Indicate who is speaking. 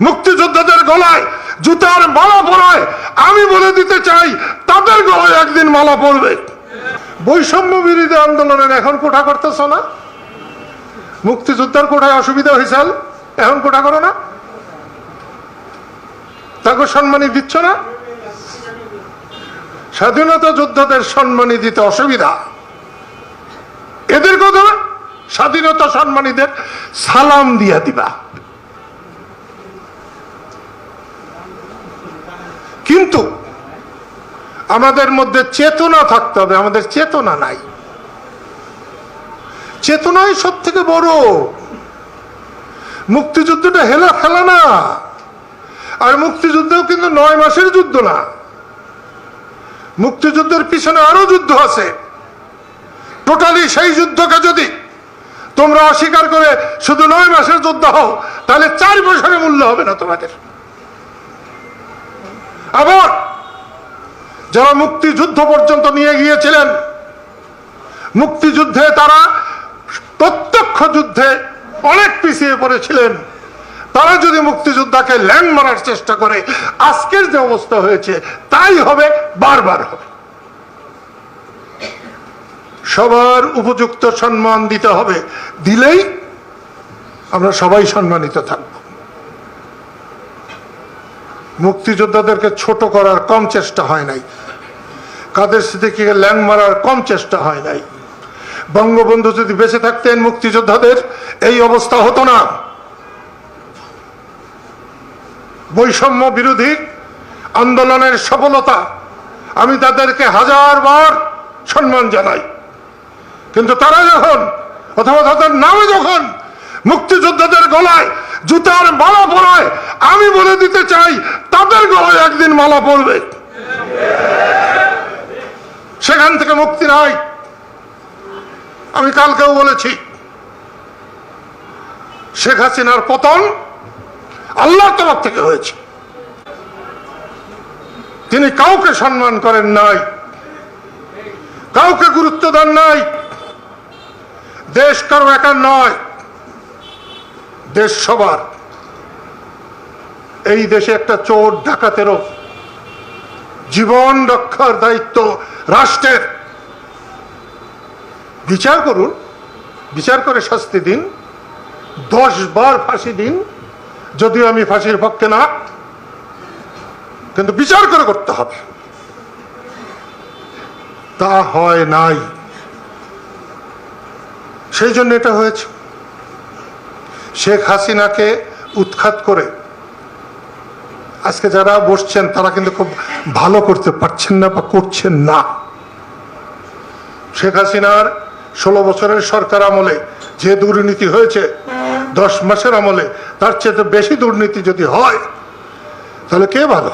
Speaker 1: মুক্তিযোদ্ধাদের গলায় জুতার মালা পরায়, আমি বলে দিতে চাই তাদের গলায় একদিন মালা পড়বে। বৈষম্য বিরোধী আন্দোলনের এখন কোঠা করতেছ না? মুক্তিযোদ্ধার কোঠায় অসুবিধা হয়েছিল, এখন কোঠা করো না? তাকে সম্মানী দিচ্ছ না? স্বাধীনতা যোদ্ধাদের সম্মানী দিতে অসুবিধা, এদের কথা স্বাধীনতা সম্মানীদের সালাম দিয়া দিবা। কিন্তু আমাদের মধ্যে চেতনা থাকতে হবে, আমাদের চেতনা নাই। চেতনাই সব থেকে বড়। মুক্তিযুদ্ধটা হেলা খেলা না, আর মুক্তিযুদ্ধও কিন্তু 9 মাসের যুদ্ধ না। মুক্তিযুদ্ধের পিছনে আরো যুদ্ধ আছে। টোটালি সেই যুদ্ধকে যদি তোমরা অস্বীকার করে শুধু 9 মাসের যুদ্ধ হও, তাহলে 4 বছরের মূল্য হবে না তোমাদের। আবার যারা মুক্তিযুদ্ধ পর্যন্ত নিয়ে গিয়েছিলেন, মুক্তিযুদ্ধে তারা প্রত্যক্ষ যুদ্ধে অনেক পিছিয়ে পড়েছিলেন, তারা যদি মুক্তিযোদ্ধাকে ল্যাং মারার চেষ্টা করে, আজকের যে অবস্থা হয়েছে তাই হবে, বারবার হবে। সবার উপযুক্ত সম্মান দিতে হবে, দিলেই আমরা সবাই সম্মানিত থাকব। মুক্তিযোদ্ধাদেরকে ছোট করার কম চেষ্টা হয় নাই, কাদের সিদ্দিকীকে ল্যাং মারার কম চেষ্টা হয় নাই। বঙ্গবন্ধু যদি বেঁচে থাকতেন, মুক্তিযোদ্ধাদের এই অবস্থা হতো না। বৈষম্য বিরোধী আন্দোলনের সফলতা, আমি তাদেরকে 1000 বার সম্মান জানাই। কিন্তু তারা যখন, অথবা তাদের নামে যখন মুক্তিযোদ্ধাদের গলায় জুতার মালা পরায়, আমি বলে দিতে চাই তাদের গলায় একদিন মালা পড়বে। সেখান থেকে মুক্তি নাই। আমি কালকেও বলেছি, শেখ হাসিনার পতন আল্লাহর তরফ থেকে হয়েছে। তিনি কাউকে সম্মান করেন নাই, কাউকে গুরুত্ব দেন নাই। দেশ কারো একার নয়, দেশ সবার। এই দেশে একটা চোর ডাকাতেরও জীবন রক্ষার দায়িত্ব রাষ্ট্রের। বিচার করুন, বিচার করে শাস্তি দিন, 10 বার ফাঁসি দিন, যদিও আমি ফাঁসির পক্ষে না, কিন্তু বিচার করে করতে হবে। তা হয় নাই, সেই জন্য এটা হয়েছে। শেখ হাসিনাকে উৎখাত করে আজকে যারা বসছেন তারা কিন্তু খুব ভালো করতে পারছেন না বা করছেন না। শেখ হাসিনার 16 বছরের সরকার আমলে যে দুর্নীতি হয়েছে, 10 মাসের আমলে তার চেয়ে বেশি দুর্নীতি যদি হয়, তাহলে কে ভালো?